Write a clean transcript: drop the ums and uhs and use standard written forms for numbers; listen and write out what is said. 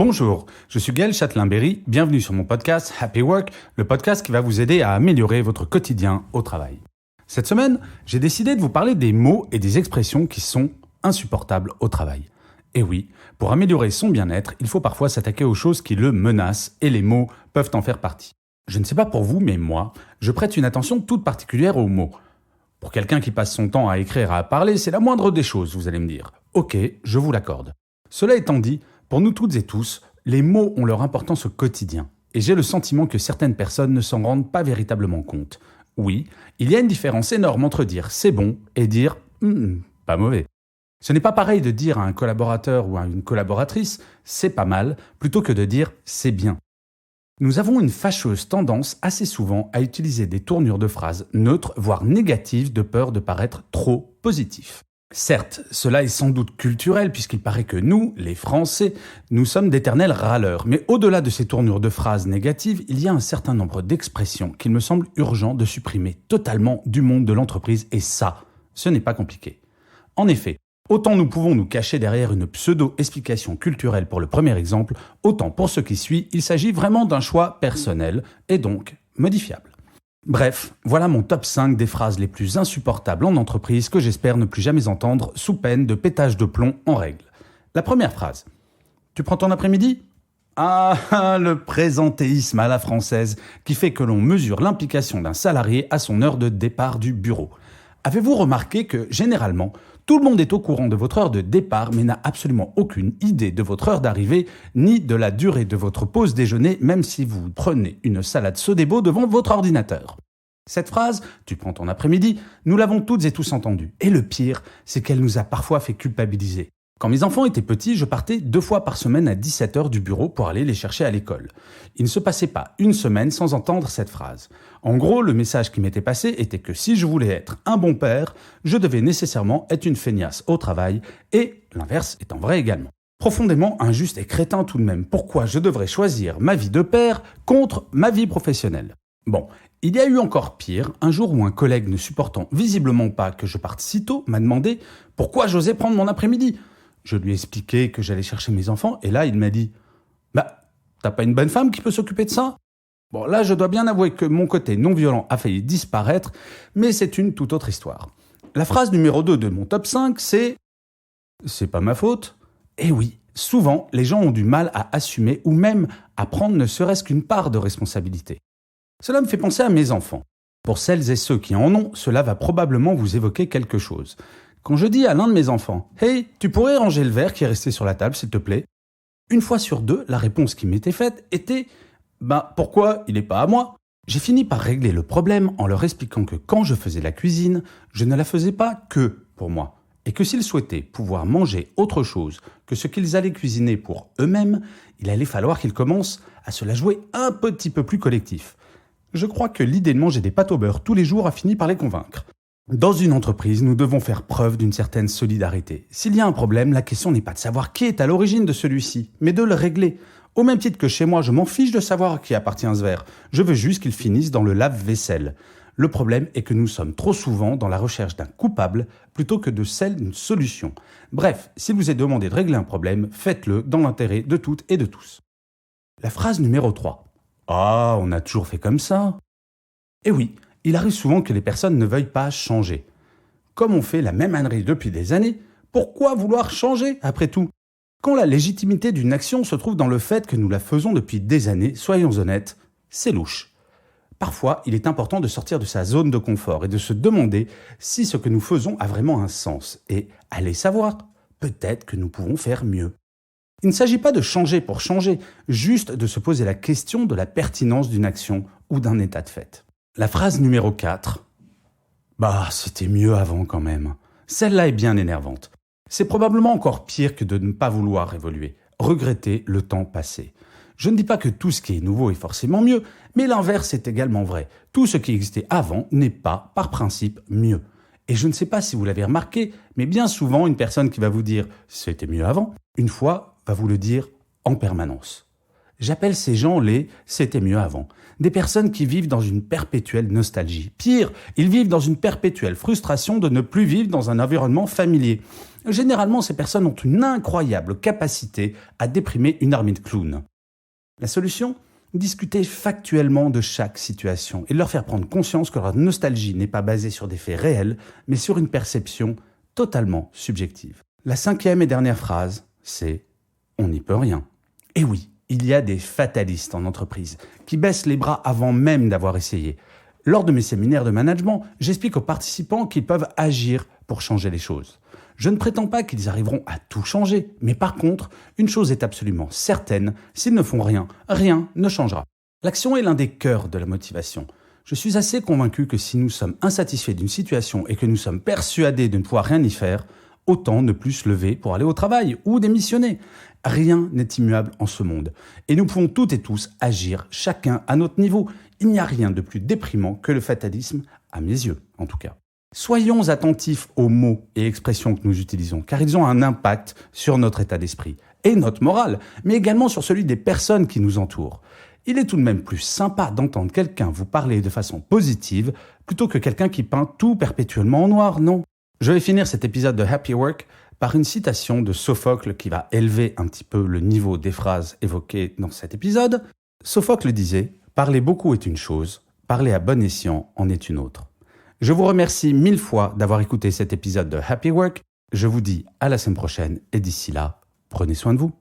Bonjour, je suis Gaël Châtelain-Berry, bienvenue sur mon podcast Happy Work, le podcast qui va vous aider à améliorer votre quotidien au travail. Cette semaine, j'ai décidé de vous parler des mots et des expressions qui sont insupportables au travail. Et oui, pour améliorer son bien-être, il faut parfois s'attaquer aux choses qui le menacent et les mots peuvent en faire partie. Je ne sais pas pour vous, mais moi, je prête une attention toute particulière aux mots. Pour quelqu'un qui passe son temps à écrire, à parler, c'est la moindre des choses, vous allez me dire. Ok, je vous l'accorde. Cela étant dit, pour nous toutes et tous, les mots ont leur importance au quotidien. Et j'ai le sentiment que certaines personnes ne s'en rendent pas véritablement compte. Oui, il y a une différence énorme entre dire « c'est bon » et dire « pas mauvais ». Ce n'est pas pareil de dire à un collaborateur ou à une collaboratrice « c'est pas mal » plutôt que de dire « c'est bien ». Nous avons une fâcheuse tendance assez souvent à utiliser des tournures de phrases neutres, voire négatives, de peur de paraître trop positif. Certes, cela est sans doute culturel puisqu'il paraît que nous, les Français, nous sommes d'éternels râleurs. Mais au-delà de ces tournures de phrases négatives, il y a un certain nombre d'expressions qu'il me semble urgent de supprimer totalement du monde de l'entreprise et ça, ce n'est pas compliqué. En effet, autant nous pouvons nous cacher derrière une pseudo-explication culturelle pour le premier exemple, autant pour ce qui suit, il s'agit vraiment d'un choix personnel et donc modifiable. Bref, voilà mon top 5 des phrases les plus insupportables en entreprise que j'espère ne plus jamais entendre sous peine de pétage de plomb en règle. La première phrase. Tu prends ton après-midi ? Ah, le présentéisme à la française qui fait que l'on mesure l'implication d'un salarié à son heure de départ du bureau. Avez-vous remarqué que, généralement, tout le monde est au courant de votre heure de départ mais n'a absolument aucune idée de votre heure d'arrivée ni de la durée de votre pause déjeuner même si vous prenez une salade Sodebo devant votre ordinateur. Cette phrase, tu prends ton après-midi, nous l'avons toutes et tous entendue. Et le pire, c'est qu'elle nous a parfois fait culpabiliser. Quand mes enfants étaient petits, je partais 2 fois par semaine à 17h du bureau pour aller les chercher à l'école. Il ne se passait pas une semaine sans entendre cette phrase. En gros, le message qui m'était passé était que si je voulais être un bon père, je devais nécessairement être une feignasse au travail, et l'inverse étant vrai également. Profondément injuste et crétin tout de même, pourquoi je devrais choisir ma vie de père contre ma vie professionnelle ? Bon, il y a eu encore pire, un jour où un collègue ne supportant visiblement pas que je parte si tôt m'a demandé pourquoi j'osais prendre mon après-midi. Je lui ai expliqué que j'allais chercher mes enfants et là il m'a dit « Bah, t'as pas une bonne femme qui peut s'occuper de ça ?» Bon, là je dois bien avouer que mon côté non violent a failli disparaître, mais c'est une toute autre histoire. La phrase numéro 2 de mon top 5, c'est « C'est pas ma faute ?» Eh oui, souvent les gens ont du mal à assumer ou même à prendre ne serait-ce qu'une part de responsabilité. Cela me fait penser à mes enfants. Pour celles et ceux qui en ont, cela va probablement vous évoquer quelque chose. Quand je dis à l'un de mes enfants « Hey, tu pourrais ranger le verre qui est resté sur la table, s'il te plaît ?» Une fois sur deux, la réponse qui m'était faite était « Bah, pourquoi il n'est pas à moi ?» J'ai fini par régler le problème en leur expliquant que quand je faisais la cuisine, je ne la faisais pas que pour moi. Et que s'ils souhaitaient pouvoir manger autre chose que ce qu'ils allaient cuisiner pour eux-mêmes, il allait falloir qu'ils commencent à se la jouer un petit peu plus collectif. Je crois que l'idée de manger des pâtes au beurre tous les jours a fini par les convaincre. Dans une entreprise, nous devons faire preuve d'une certaine solidarité. S'il y a un problème, la question n'est pas de savoir qui est à l'origine de celui-ci, mais de le régler. Au même titre que chez moi, je m'en fiche de savoir à qui appartient ce verre. Je veux juste qu'il finisse dans le lave-vaisselle. Le problème est que nous sommes trop souvent dans la recherche d'un coupable plutôt que de celle d'une solution. Bref, s'il vous est demandé de régler un problème, faites-le dans l'intérêt de toutes et de tous. La phrase numéro 3. Ah, on a toujours fait comme ça. Eh oui, il arrive souvent que les personnes ne veuillent pas changer. Comme on fait la même ânerie depuis des années, pourquoi vouloir changer après tout ? Quand la légitimité d'une action se trouve dans le fait que nous la faisons depuis des années, soyons honnêtes, c'est louche. Parfois, il est important de sortir de sa zone de confort et de se demander si ce que nous faisons a vraiment un sens. Et allez savoir, peut-être que nous pouvons faire mieux. Il ne s'agit pas de changer pour changer, juste de se poser la question de la pertinence d'une action ou d'un état de fait. La phrase numéro 4. Bah, c'était mieux avant quand même. Celle-là est bien énervante. C'est probablement encore pire que de ne pas vouloir évoluer, regretter le temps passé. Je ne dis pas que tout ce qui est nouveau est forcément mieux, mais l'inverse est également vrai. Tout ce qui existait avant n'est pas, par principe, mieux. Et je ne sais pas si vous l'avez remarqué, mais bien souvent, une personne qui va vous dire « c'était mieux avant », une fois, va vous le dire en permanence. J'appelle ces gens les « c'était mieux avant ». Des personnes qui vivent dans une perpétuelle nostalgie. Pire, ils vivent dans une perpétuelle frustration de ne plus vivre dans un environnement familier. Généralement, ces personnes ont une incroyable capacité à déprimer une armée de clowns. La solution ? Discuter factuellement de chaque situation et leur faire prendre conscience que leur nostalgie n'est pas basée sur des faits réels, mais sur une perception totalement subjective. La 5e et dernière phrase, c'est « on n'y peut rien ». Et oui, il y a des fatalistes en entreprise qui baissent les bras avant même d'avoir essayé. Lors de mes séminaires de management, j'explique aux participants qu'ils peuvent agir pour changer les choses. Je ne prétends pas qu'ils arriveront à tout changer, mais par contre, une chose est absolument certaine, s'ils ne font rien, rien ne changera. L'action est l'un des cœurs de la motivation. Je suis assez convaincu que si nous sommes insatisfaits d'une situation et que nous sommes persuadés de ne pouvoir rien y faire, autant ne plus se lever pour aller au travail ou démissionner. Rien n'est immuable en ce monde. Et nous pouvons toutes et tous agir, chacun à notre niveau. Il n'y a rien de plus déprimant que le fatalisme, à mes yeux en tout cas. Soyons attentifs aux mots et expressions que nous utilisons, car ils ont un impact sur notre état d'esprit et notre morale, mais également sur celui des personnes qui nous entourent. Il est tout de même plus sympa d'entendre quelqu'un vous parler de façon positive plutôt que quelqu'un qui peint tout perpétuellement en noir, non ? Je vais finir cet épisode de Happy Work par une citation de Sophocle qui va élever un petit peu le niveau des phrases évoquées dans cet épisode. Sophocle disait « Parler beaucoup est une chose, parler à bon escient en est une autre ». Je vous remercie 1000 fois d'avoir écouté cet épisode de Happy Work. Je vous dis à la semaine prochaine et d'ici là, prenez soin de vous.